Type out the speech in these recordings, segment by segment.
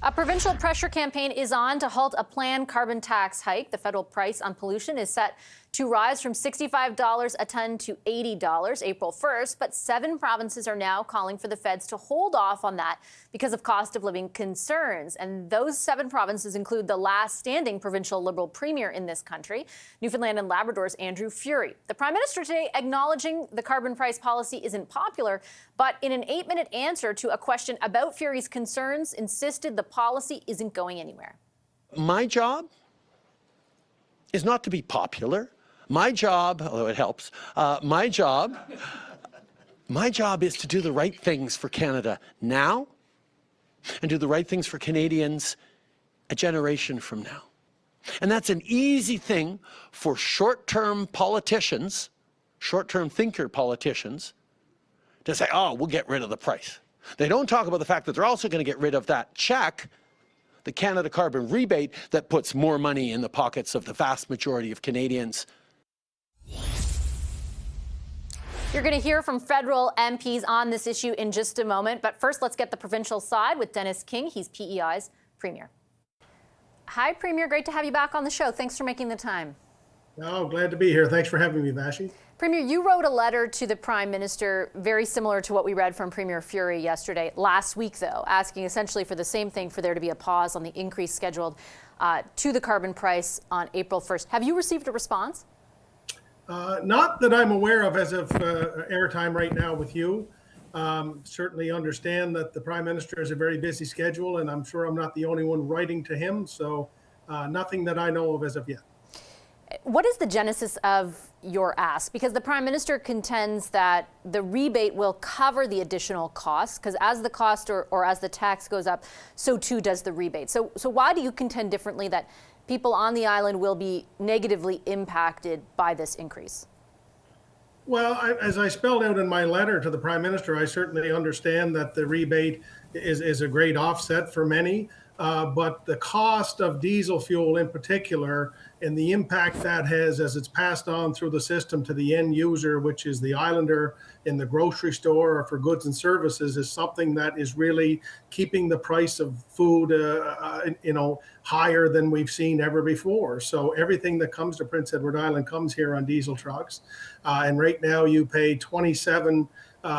A provincial pressure campaign is on to halt a planned carbon tax hike. The federal price on pollution is set to rise from $65 a ton to $80 April 1st, but 7 provinces are now calling for the feds to hold off on that because of cost of living concerns. And those 7 provinces include the last standing provincial Liberal premier in this country, Newfoundland and Labrador's Andrew Furey. The Prime Minister today acknowledging the carbon price policy isn't popular, but in an 8-minute answer to a question about Furey's concerns, insisted the policy isn't going anywhere. My job is not to be popular. My job, although it helps, my job is to do the right things for Canada now and do the right things for Canadians a generation from now. And that's an easy thing for short-term politicians, short-term thinker politicians, to say, oh, we'll get rid of the price. They don't talk about the fact that they're also going to get rid of that check, the Canada carbon rebate, that puts more money in the pockets of the vast majority of Canadians. You're going to hear from federal MPs on this issue in just a moment. But first, let's get the provincial side with Dennis King. He's P.E.I.'s premier. Hi, Premier. Great to have you back on the show. Thanks for making the time. Oh, glad to be here. Thanks for having me, Vashi. Premier, you wrote a letter to the Prime Minister very similar to what we read from Premier Furey yesterday, last week, though, asking essentially for the same thing, for there to be a pause on the increase scheduled to the carbon price on April 1st. Have you received a response? Not that I'm aware of as of airtime right now with you. Certainly understand that the Prime Minister has a very busy schedule, and I'm sure I'm not the only one writing to him. So nothing that I know of as of yet. What is the genesis of your ask? Because the Prime Minister contends that the rebate will cover the additional costs, because as the cost or as the tax goes up, so too does the rebate. So why do you contend differently that people on the island will be negatively impacted by this increase? Well, as I spelled out in my letter to the Prime Minister, I certainly understand that the rebate is a great offset for many. But the cost of diesel fuel in particular, and the impact that has as it's passed on through the system to the end user, which is the islander in the grocery store or for goods and services, is something that is really keeping the price of food higher than we've seen ever before. So everything that comes to Prince Edward Island comes here on diesel trucks. And right now you pay 27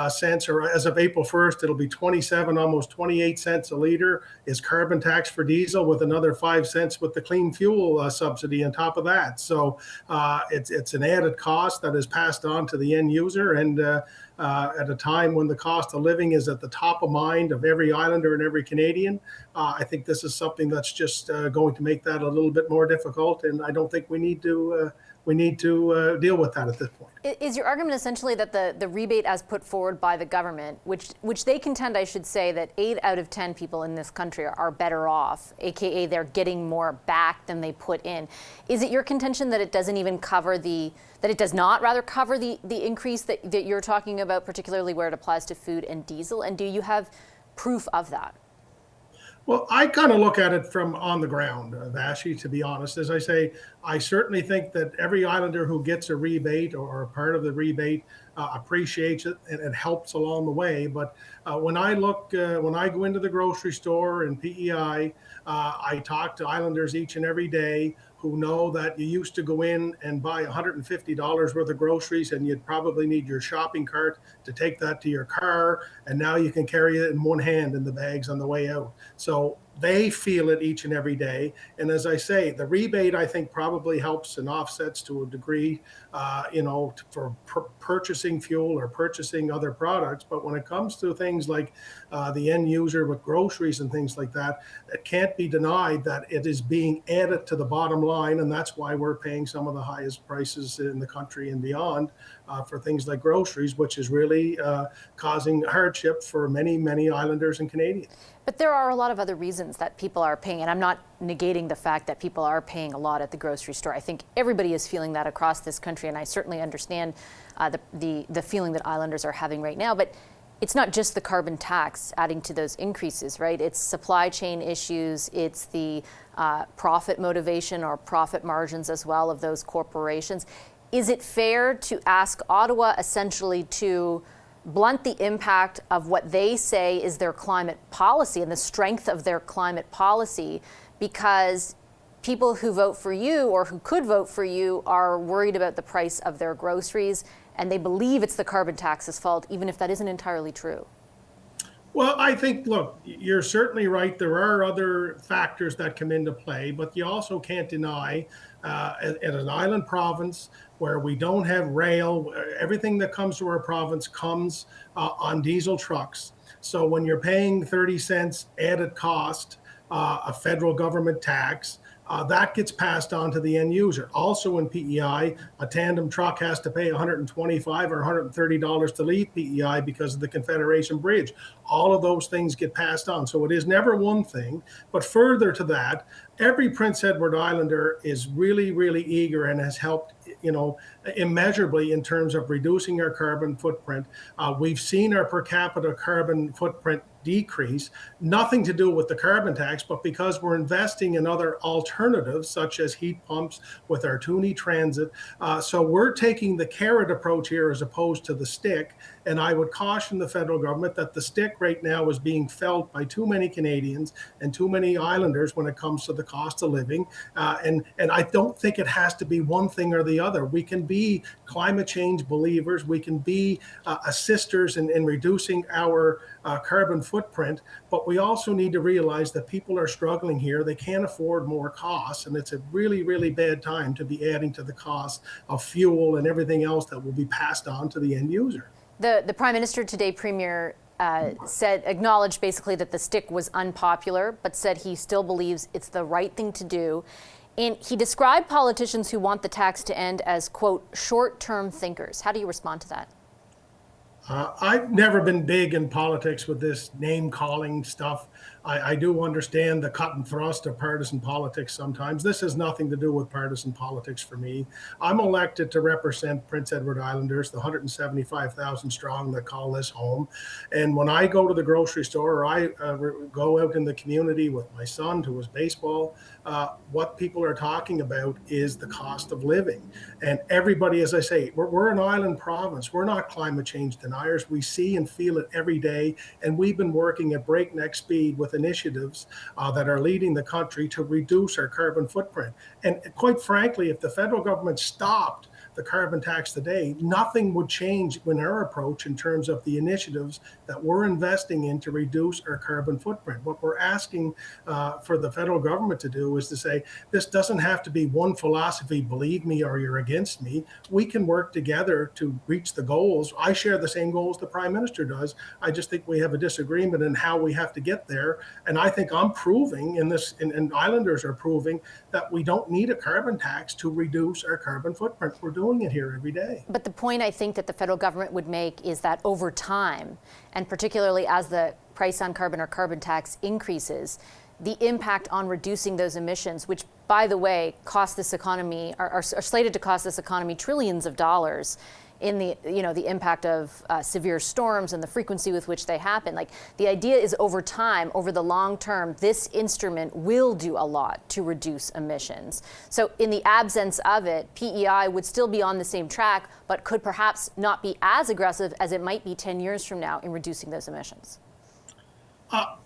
cents, or as of April 1st, it'll be 27, almost 28 cents a liter is carbon tax for diesel, with another 5 cents with the clean fuel subsidy on top of that. So it's an added cost that is passed on to the end user. And at a time when the cost of living is at the top of mind of every islander and every Canadian, I think this is something that's just going to make that a little bit more difficult. And I don't think we need to deal with that at this point. Is your argument essentially that the rebate as put forward by the government, which they contend, I should say, that 8 out of 10 people in this country are better off, aka they're getting more back than they put in? Is it your contention that it doesn't even cover that it does not rather cover the increase that you're talking about, particularly where it applies to food and diesel? And do you have proof of that? Well, I kind of look at it from on the ground, Vashi, to be honest. As I say, I certainly think that every islander who gets a rebate or a part of the rebate appreciates it, and it helps along the way. But when I go into the grocery store in PEI, I talk to islanders each and every day who know that you used to go in and buy $150 worth of groceries, and you'd probably need your shopping cart to take that to your car. And now you can carry it in one hand in the bags on the way out. So they feel it each and every day. And as I say, the rebate, I think, probably helps and offsets to a degree, for purchasing fuel or purchasing other products. But when it comes to things like the end user with groceries and things like that, it can't be denied that it is being added to the bottom line. And that's why we're paying some of the highest prices in the country and beyond for things like groceries, which is really causing hardship for many, many islanders and Canadians. But there are a lot of other reasons that people are paying, and I'm not negating the fact that people are paying a lot at the grocery store. I think everybody is feeling that across this country, and I certainly understand the feeling that islanders are having right now. But it's not just the carbon tax adding to those increases, right? It's supply chain issues, it's the profit motivation or profit margins as well of those corporations. Is it fair to ask Ottawa essentially to blunt the impact of what they say is their climate policy and the strength of their climate policy, because people who vote for you or who could vote for you are worried about the price of their groceries, and they believe it's the carbon tax's fault, even if that isn't entirely true. Well, I think, look, you're certainly right. There are other factors that come into play, but you also can't deny in an island province where we don't have rail, everything that comes to our province comes on diesel trucks. So when you're paying 30 cents added cost, a federal government tax, that gets passed on to the end user. Also in PEI, a tandem truck has to pay $125 or $130 to leave PEI because of the Confederation Bridge. All of those things get passed on. So it is never one thing. But further to that, every Prince Edward Islander is really, really eager and has helped, immeasurably in terms of reducing our carbon footprint. We've seen our per capita carbon footprint decrease, nothing to do with the carbon tax, but because we're investing in other alternatives such as heat pumps with our Toonie Transit. So we're taking the carrot approach here as opposed to the stick. And I would caution the federal government that the stick right now is being felt by too many Canadians and too many islanders when it comes to the cost of living. And I don't think it has to be one thing or the other. We can be climate change believers. We can be assisters in reducing our carbon footprint, but we also need to realize that people are struggling here. They can't afford more costs, and it's a really, really bad time to be adding to the cost of fuel and everything else that will be passed on to the end user. The Prime Minister today, Premier, acknowledged basically that the stick was unpopular, but said he still believes it's the right thing to do. And he described politicians who want the tax to end as, quote, short-term thinkers. How do you respond to that? I've never been big in politics with this name-calling stuff. I do understand the cut and thrust of partisan politics sometimes. This has nothing to do with partisan politics for me. I'm elected to represent Prince Edward Islanders, the 175,000 strong that call this home. And when I go to the grocery store or I go out in the community with my son to his baseball, what people are talking about is the cost of living. And everybody, as I say, we're an island province. We're not climate change deniers. We see and feel it every day. And we've been working at breakneck speed with initiatives that are leading the country to reduce our carbon footprint. And quite frankly, if the federal government stopped the carbon tax today, nothing would change in our approach in terms of the initiatives that we're investing in to reduce our carbon footprint. What we're asking for the federal government to do is to say, this doesn't have to be one philosophy, believe me or you're against me. We can work together to reach the goals. I share the same goals the Prime Minister does. I just think we have a disagreement in how we have to get there. And I think I'm proving in this, and Islanders are proving, that we don't need a carbon tax to reduce our carbon footprint. We're doing it here every day. But the point I think that the federal government would make is that over time, and particularly as the price on carbon or carbon tax increases, the impact on reducing those emissions, which, by the way, cost this economy, are slated to cost this economy trillions of dollars in the impact of severe storms and the frequency with which they happen. Like, the idea is over time, over the long term, this instrument will do a lot to reduce emissions. So in the absence of it, PEI would still be on the same track, but could perhaps not be as aggressive as it might be 10 years from now in reducing those emissions.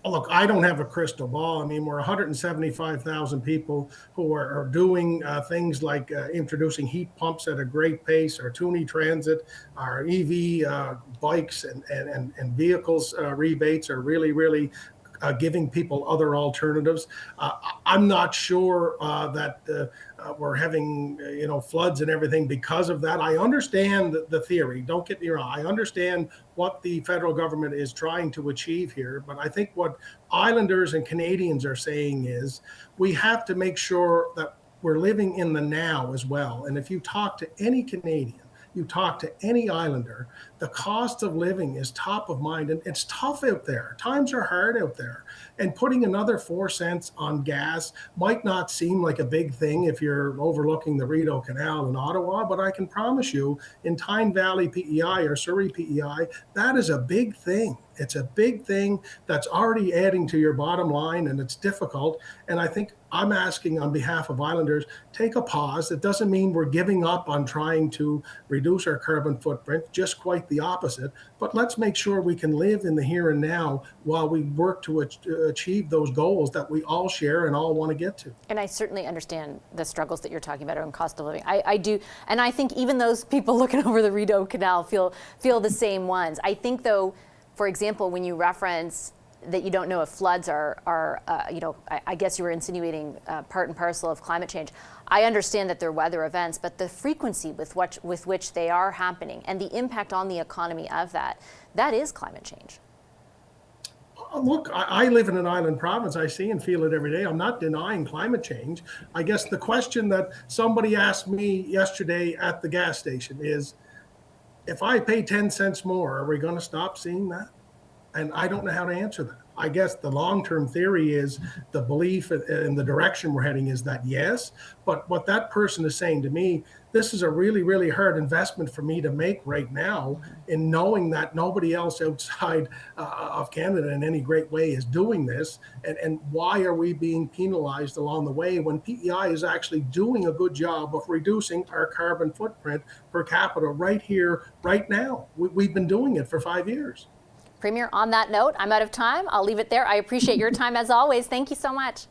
Look, I don't have a crystal ball. I mean, we're 175,000 people who are doing things like introducing heat pumps at a great pace, our Toonie Transit, our EV bikes and vehicles rebates are really, really giving people other alternatives. I'm not sure that we're having, floods and everything because of that. I understand the theory. Don't get me wrong. I understand what the federal government is trying to achieve here. But I think what Islanders and Canadians are saying is we have to make sure that we're living in the now as well. And if you talk to any Canadian, you talk to any Islander, the cost of living is top of mind, and it's tough out there. Times are hard out there. And putting another 4 cents on gas might not seem like a big thing if you're overlooking the Rideau Canal in Ottawa, but I can promise you in Tyne Valley PEI or Surrey PEI, that is a big thing. It's a big thing that's already adding to your bottom line, and it's difficult. And I think I'm asking on behalf of Islanders, take a pause. It doesn't mean we're giving up on trying to reduce our carbon footprint, just quite the opposite. But let's make sure we can live in the here and now while we work to achieve those goals that we all share and all want to get to. And I certainly understand the struggles that you're talking about around cost of living. I do. And I think even those people looking over the Rideau Canal feel the same ones. I think, though, for example, when you reference that you don't know if floods are I guess you were insinuating part and parcel of climate change. I understand that they're weather events, but the frequency with which they are happening and the impact on the economy of that is climate change. Look, I live in an island province. I see and feel it every day. I'm not denying climate change. I guess the question that somebody asked me yesterday at the gas station is, if I pay 10 cents more, are we going to stop seeing that? And I don't know how to answer that. I guess the long-term theory is the belief in the direction we're heading is that yes, but what that person is saying to me, this is a really, really hard investment for me to make right now in knowing that nobody else outside of Canada in any great way is doing this. And why are we being penalized along the way when P.E.I. is actually doing a good job of reducing our carbon footprint per capita right here, right now? We've been doing it for 5 years. Premier, on that note, I'm out of time. I'll leave it there. I appreciate your time as always. Thank you so much.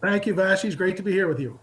Thank you, Vashi. It's great to be here with you.